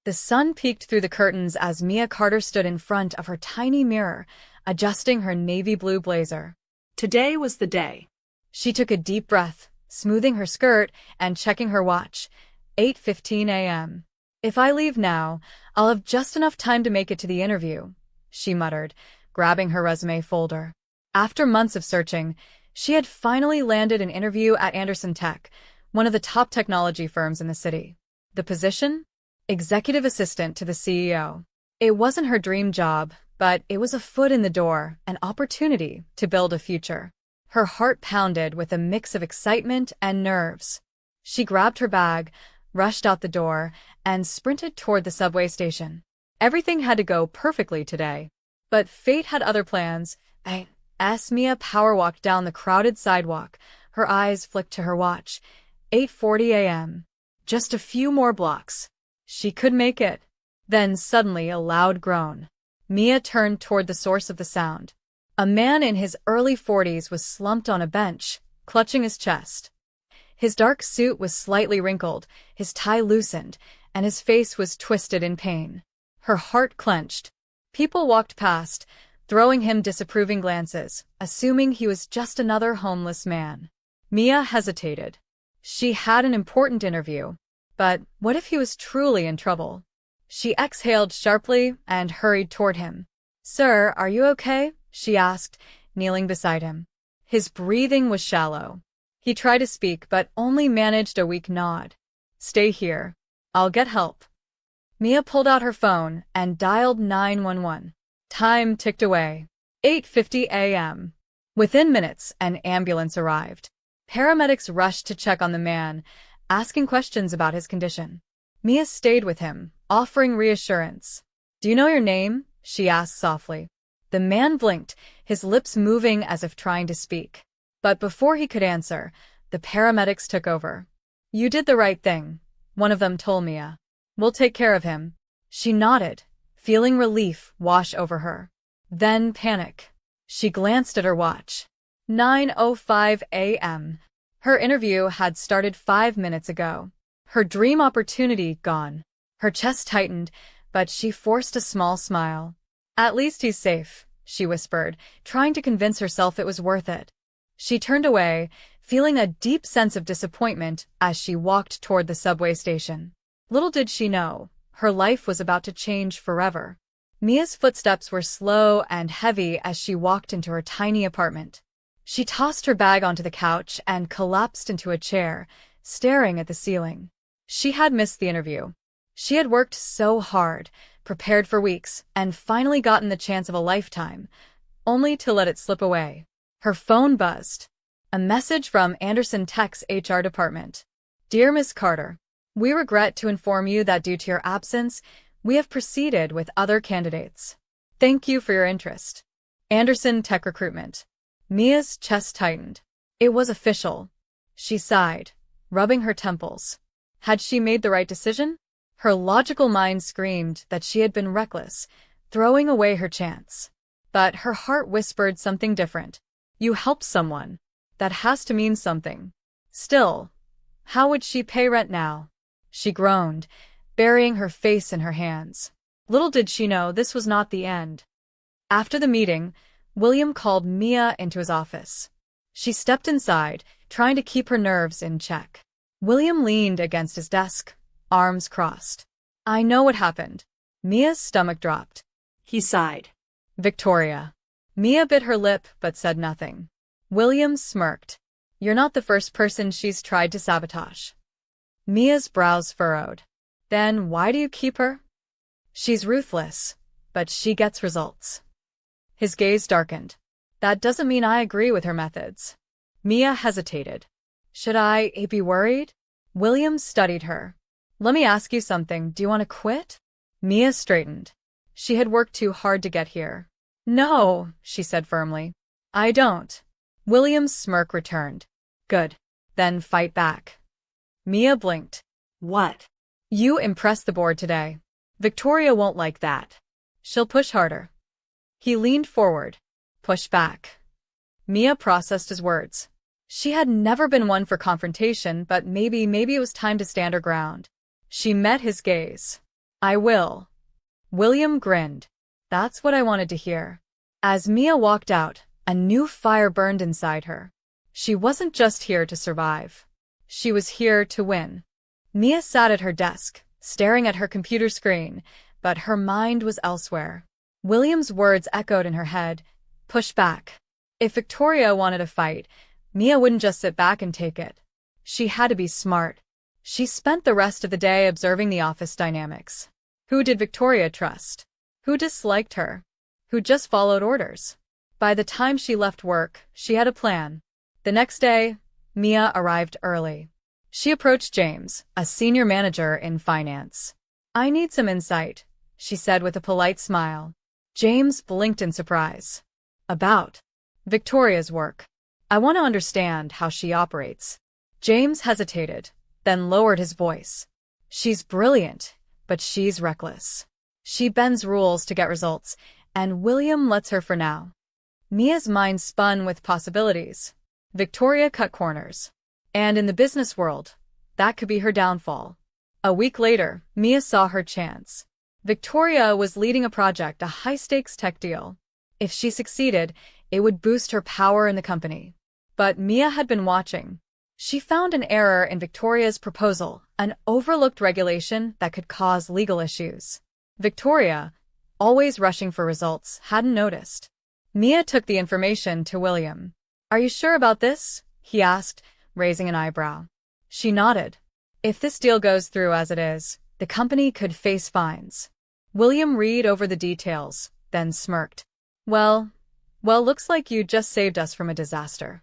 The sun peeked through the curtains as Mia Carter stood in front of her tiny mirror, adjusting her navy blue blazer. Today was the day. She took a deep breath, smoothing her skirt and checking her watch. 8:15 a.m. If I leave now, I'll have just enough time to make it to the interview, she muttered, grabbing her resume folder. After months of searching, she had finally landed an interview at Anderson Tech, one of the top technology firms in the city. The position? Executive assistant to the CEO. It wasn't her dream job, but it was a foot in the door, an opportunity to build a future. Her heart pounded with a mix of excitement and nerves. She grabbed her bag, rushed out the door, and sprinted toward the subway station. Everything had to go perfectly today. But fate had other plans. As Mia power-walked down the crowded sidewalk, her eyes flicked to her watch. 8:40 a.m. Just a few more blocks. She could make it. Then suddenly a loud groan. Mia turned toward the source of the sound. A man in his early 40s was slumped on a bench, clutching his chest. His dark suit was slightly wrinkled, his tie loosened, and his face was twisted in pain. Her heart clenched. People walked past, throwing him disapproving glances, assuming he was just another homeless man. Mia hesitated. She had an important interview. But what if he was truly in trouble? She exhaled sharply and hurried toward him. "Sir, are you okay?" she asked, kneeling beside him. His breathing was shallow. He tried to speak but only managed a weak nod. "Stay here. I'll get help." Mia pulled out her phone and dialed 911. Time ticked away. 8:50 a.m. Within minutes, an ambulance arrived. Paramedics rushed to check on the man, asking questions about his condition. Mia stayed with him, offering reassurance. "Do you know your name?" she asked softly. The man blinked, his lips moving as if trying to speak. But before he could answer, the paramedics took over. "You did the right thing," one of them told Mia. "We'll take care of him." She nodded, feeling relief wash over her. Then panic. She glanced at her watch. 9:05 a.m. Her interview had started 5 minutes ago. Her dream opportunity gone. Her chest tightened, but she forced a small smile. "At least he's safe," she whispered, trying to convince herself it was worth it. She turned away, feeling a deep sense of disappointment as she walked toward the subway station. Little did she know, her life was about to change forever. Mia's footsteps were slow and heavy as she walked into her tiny apartment. She tossed her bag onto the couch and collapsed into a chair, staring at the ceiling. She had missed the interview. She had worked so hard, prepared for weeks, and finally gotten the chance of a lifetime, only to let it slip away. Her phone buzzed. A message from Anderson Tech's HR department. "Dear Ms. Carter, we regret to inform you that due to your absence, we have proceeded with other candidates. Thank you for your interest. Anderson Tech Recruitment." Mia's chest tightened. It was official. She sighed, rubbing her temples. Had she made the right decision? Her logical mind screamed that she had been reckless, throwing away her chance. But her heart whispered something different. You helped someone. That has to mean something. Still, how would she pay rent now? She groaned, burying her face in her hands. Little did she know this was not the end. After the meeting, William called Mia into his office. She stepped inside, trying to keep her nerves in check. William leaned against his desk, arms crossed. "I know what happened." Mia's stomach dropped. He sighed. "Victoria." Mia bit her lip but said nothing. William smirked. "You're not the first person she's tried to sabotage." Mia's brows furrowed. "Then why do you keep her?" "She's ruthless, but she gets results." His gaze darkened. "That doesn't mean I agree with her methods." Mia hesitated. "Should I be worried?" William studied her. "Let me ask you something. Do you want to quit?" Mia straightened. She had worked too hard to get here. "No," she said firmly. "I don't." William's smirk returned. "Good. Then fight back." Mia blinked. "What?" "You impressed the board today. Victoria won't like that. She'll push harder." He leaned forward. "Push back." Mia processed his words. She had never been one for confrontation, but maybe it was time to stand her ground. She met his gaze. I will. William grinned. That's what I wanted to hear. As Mia walked out, a new fire burned inside her. She wasn't just here to survive. She was here to win. Mia sat at her desk, staring at her computer screen, but her mind was elsewhere. William's words echoed in her head. Push back. If Victoria wanted a fight, Mia wouldn't just sit back and take it. She had to be smart. She spent the rest of the day observing the office dynamics. Who did Victoria trust? Who disliked her? Who just followed orders? By the time she left work, she had a plan. The next day, Mia arrived early. She approached James, a senior manager in finance. I need some insight, she said with a polite smile. James blinked in surprise. About Victoria's work. I want to understand how she operates. James hesitated, then lowered his voice. She's brilliant, but she's reckless. She bends rules to get results, and William lets her for now. Mia's mind spun with possibilities. Victoria cut corners. And in the business world, that could be her downfall. A week later, Mia saw her chance. Victoria was leading a project, a high-stakes tech deal. If she succeeded, it would boost her power in the company. But Mia had been watching. She found an error in Victoria's proposal, an overlooked regulation that could cause legal issues. Victoria, always rushing for results, hadn't noticed. Mia took the information to William. Are you sure about this? He asked, raising an eyebrow. She nodded. If this deal goes through as it is, the company could face fines. William read over the details, then smirked. Well, looks like you just saved us from a disaster.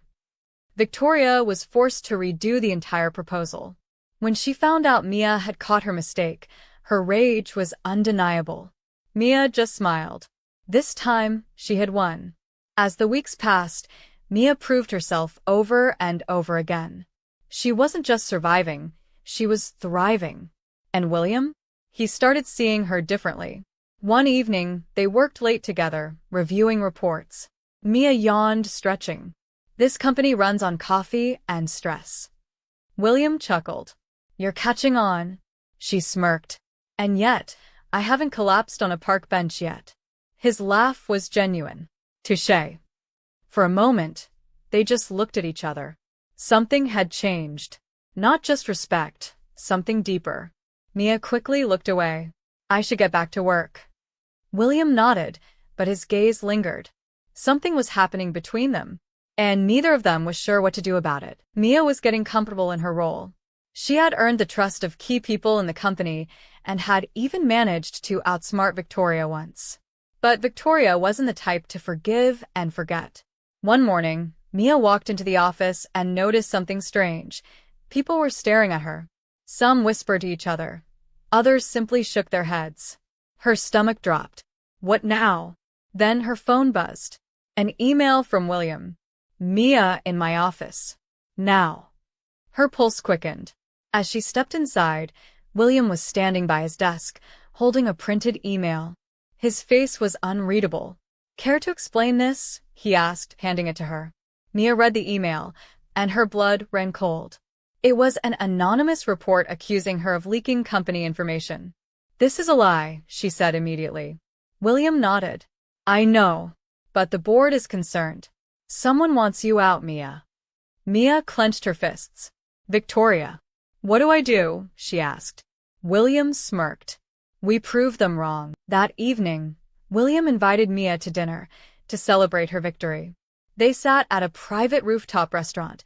Victoria was forced to redo the entire proposal. When she found out Mia had caught her mistake, her rage was undeniable. Mia just smiled. This time, she had won. As the weeks passed, Mia proved herself over and over again. She wasn't just surviving, she was thriving. And William? He started seeing her differently. One evening, they worked late together, reviewing reports. Mia yawned, stretching. This company runs on coffee and stress. William chuckled. You're catching on. She smirked. And yet, I haven't collapsed on a park bench yet. His laugh was genuine. Touché. For a moment, they just looked at each other. Something had changed. Not just respect, something deeper. Mia quickly looked away. I should get back to work. William nodded, but his gaze lingered. Something was happening between them, and neither of them was sure what to do about it. Mia was getting comfortable in her role. She had earned the trust of key people in the company and had even managed to outsmart Victoria once. But Victoria wasn't the type to forgive and forget. One morning, Mia walked into the office and noticed something strange. People were staring at her. Some whispered to each other. Others simply shook their heads. Her stomach dropped. What now? Then her phone buzzed. An email from William. Mia in my office. Now. Her pulse quickened. As she stepped inside, William was standing by his desk, holding a printed email. His face was unreadable. Care to explain this? He asked, handing it to her. Mia read the email, and her blood ran cold. It was an anonymous report accusing her of leaking company information. This is a lie, she said immediately. William nodded. I know, but the board is concerned. Someone wants you out, Mia. Mia clenched her fists. Victoria. What do I do? She asked. William smirked. We proved them wrong. That evening, William invited Mia to dinner to celebrate her victory. They sat at a private rooftop restaurant,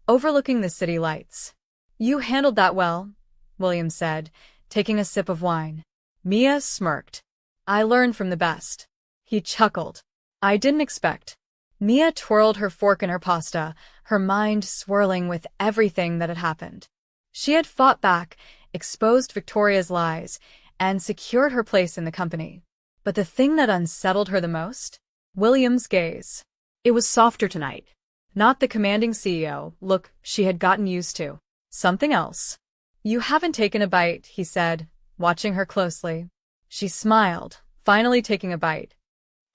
overlooking the city lights. You handled that well, William said, taking a sip of wine. Mia smirked. I learned from the best. He chuckled. I didn't expect. Mia twirled her fork in her pasta, her mind swirling with everything that had happened. She had fought back, exposed Victoria's lies, and secured her place in the company. But the thing that unsettled her the most? William's gaze. It was softer tonight. Not the commanding CEO look she had gotten used to. Something else. You haven't taken a bite, he said, watching her closely. She smiled, finally taking a bite.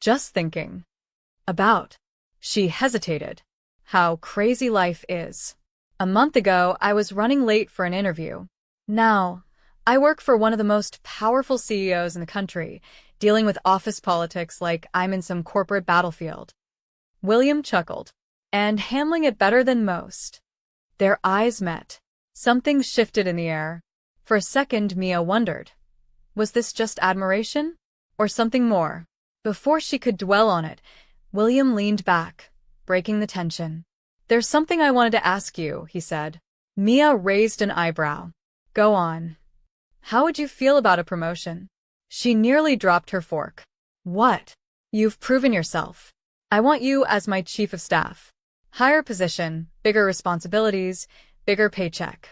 Just thinking. About. She hesitated. How crazy life is. A month ago, I was running late for an interview. Now, I work for one of the most powerful CEOs in the country, dealing with office politics like I'm in some corporate battlefield. William chuckled, and handling it better than most. Their eyes met. Something shifted in the air. For a second, Mia wondered, was this just admiration? Or something more? Before she could dwell on it, William leaned back, breaking the tension. There's something I wanted to ask you, he said. Mia raised an eyebrow. Go on. How would you feel about a promotion? She nearly dropped her fork. What? You've proven yourself. I want you as my chief of staff. Higher position, bigger responsibilities, bigger paycheck.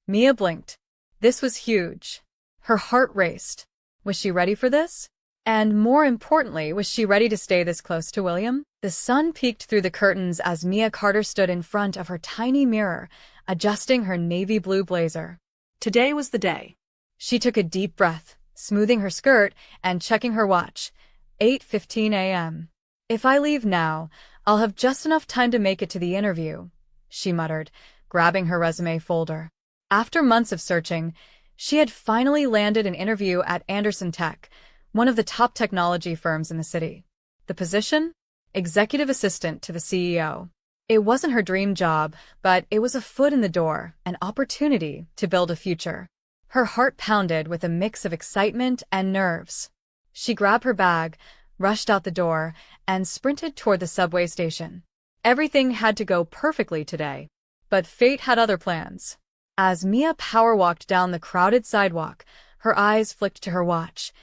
Mia blinked. This was huge. Her heart raced. Was she ready for this? And more importantly, was she ready to stay this close to William? The sun peeked through the curtains as Mia Carter stood in front of her tiny mirror, adjusting her navy blue blazer. Today was the day. She took a deep breath, smoothing her skirt and checking her watch. 8:15 a.m. If I leave now, I'll have just enough time to make it to the interview, she muttered, grabbing her resume folder. After months of searching, she had finally landed an interview at Anderson Tech, one of the top technology firms in the city. The position? Executive assistant to the CEO. It wasn't her dream job, but it was a foot in the door, an opportunity to build a future. Her heart pounded with a mix of excitement and nerves. She grabbed her bag, rushed out the door, and sprinted toward the subway station. Everything had to go perfectly today, but fate had other plans. As Mia power-walked down the crowded sidewalk, her eyes flicked to her watch.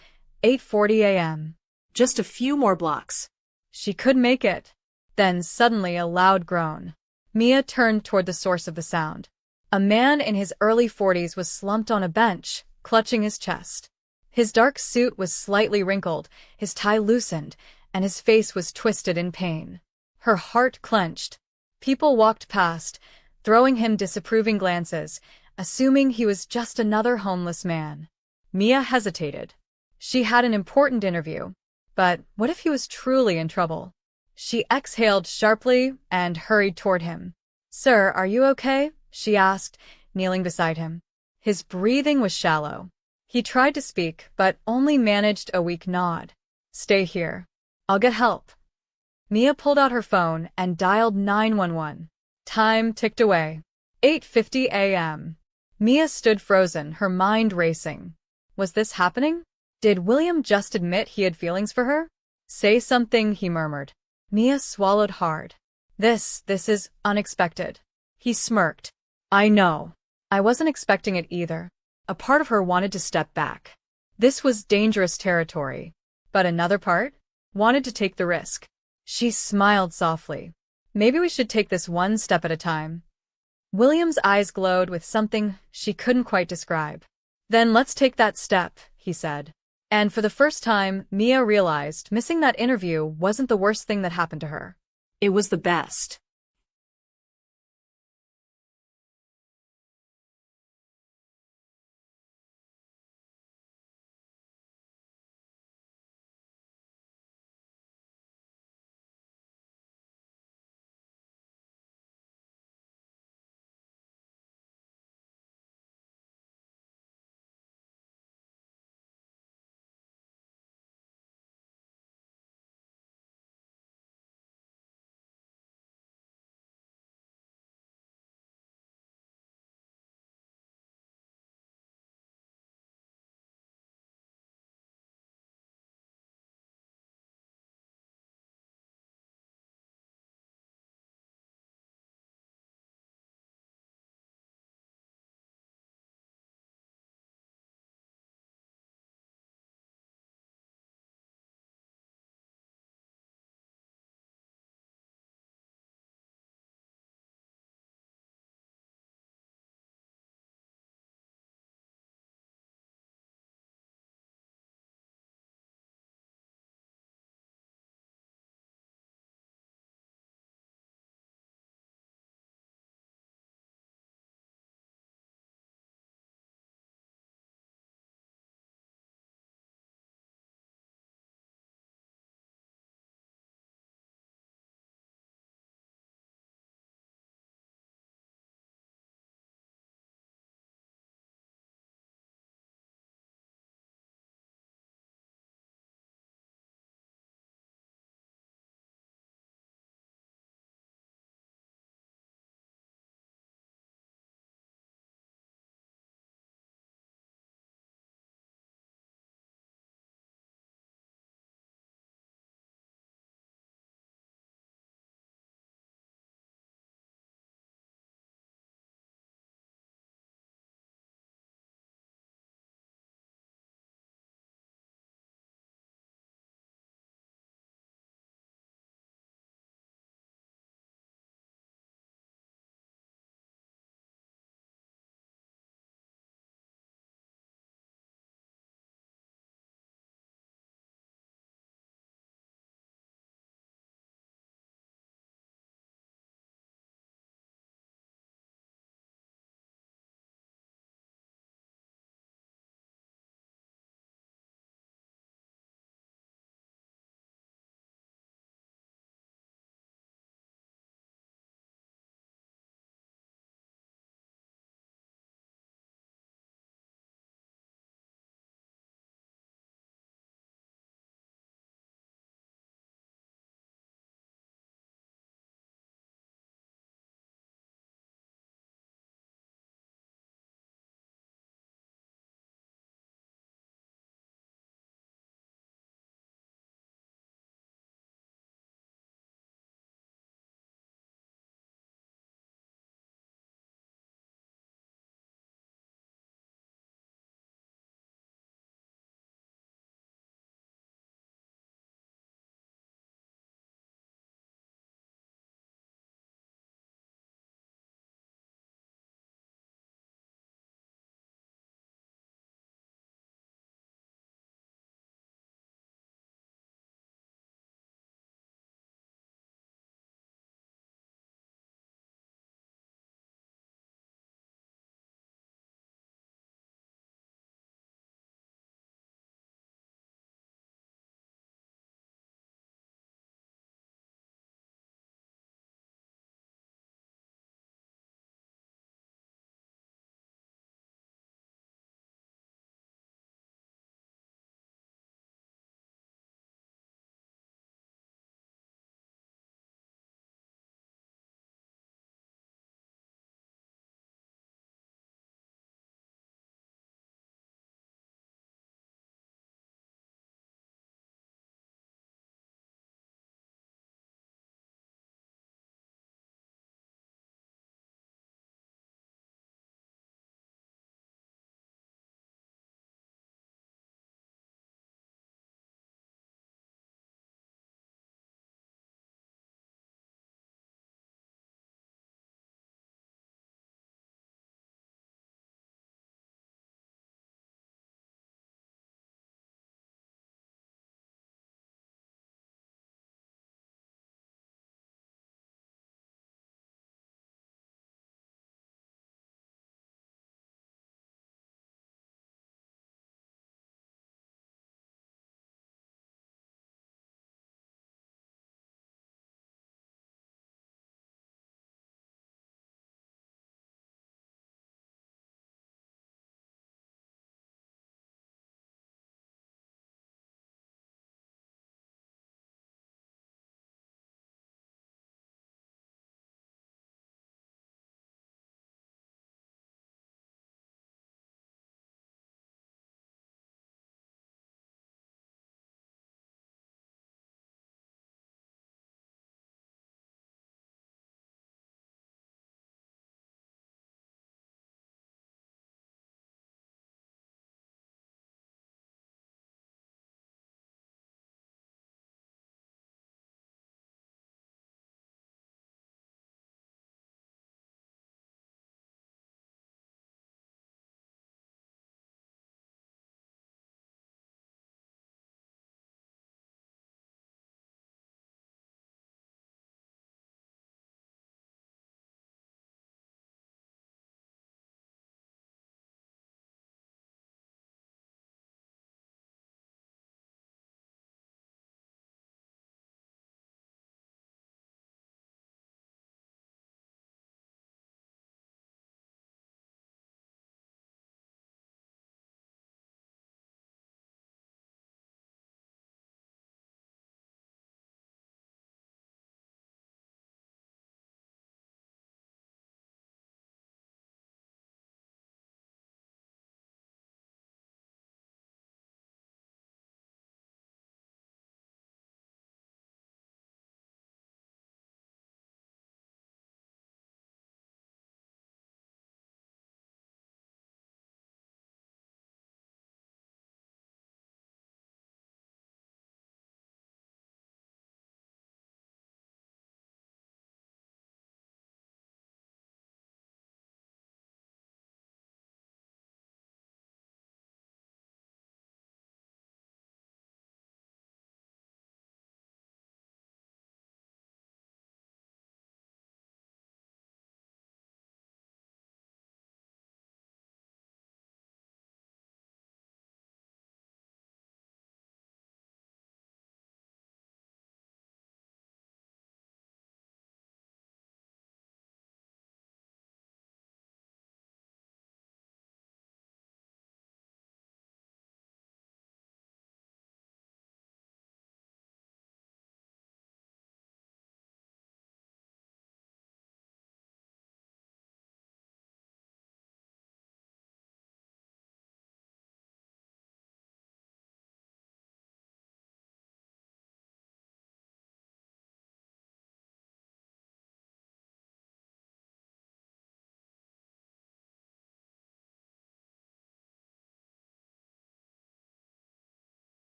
8:40 a.m. Just a few more blocks. She could make it. Then suddenly a loud groan. Mia turned toward the source of the sound. A man in his early 40s was slumped on a bench, clutching his chest. His dark suit was slightly wrinkled, his tie loosened, and his face was twisted in pain. Her heart clenched. People walked past, throwing him disapproving glances, assuming he was just another homeless man. Mia hesitated. She had an important interview, but what if he was truly in trouble? She exhaled sharply and hurried toward him. Sir, are you okay? She asked, kneeling beside him. His breathing was shallow. He tried to speak, but only managed a weak nod. Stay here. I'll get help. Mia pulled out her phone and dialed 911. Time ticked away. 8:50 a.m. Mia stood frozen, her mind racing. Was this happening? Did William just admit he had feelings for her? Say something, he murmured. Mia swallowed hard. This is unexpected. He smirked. I know. I wasn't expecting it either. A part of her wanted to step back. This was dangerous territory. But another part wanted to take the risk. She smiled softly. Maybe we should take this one step at a time. William's eyes glowed with something she couldn't quite describe. Then let's take that step, he said. And for the first time, Mia realized missing that interview wasn't the worst thing that happened to her. It was the best.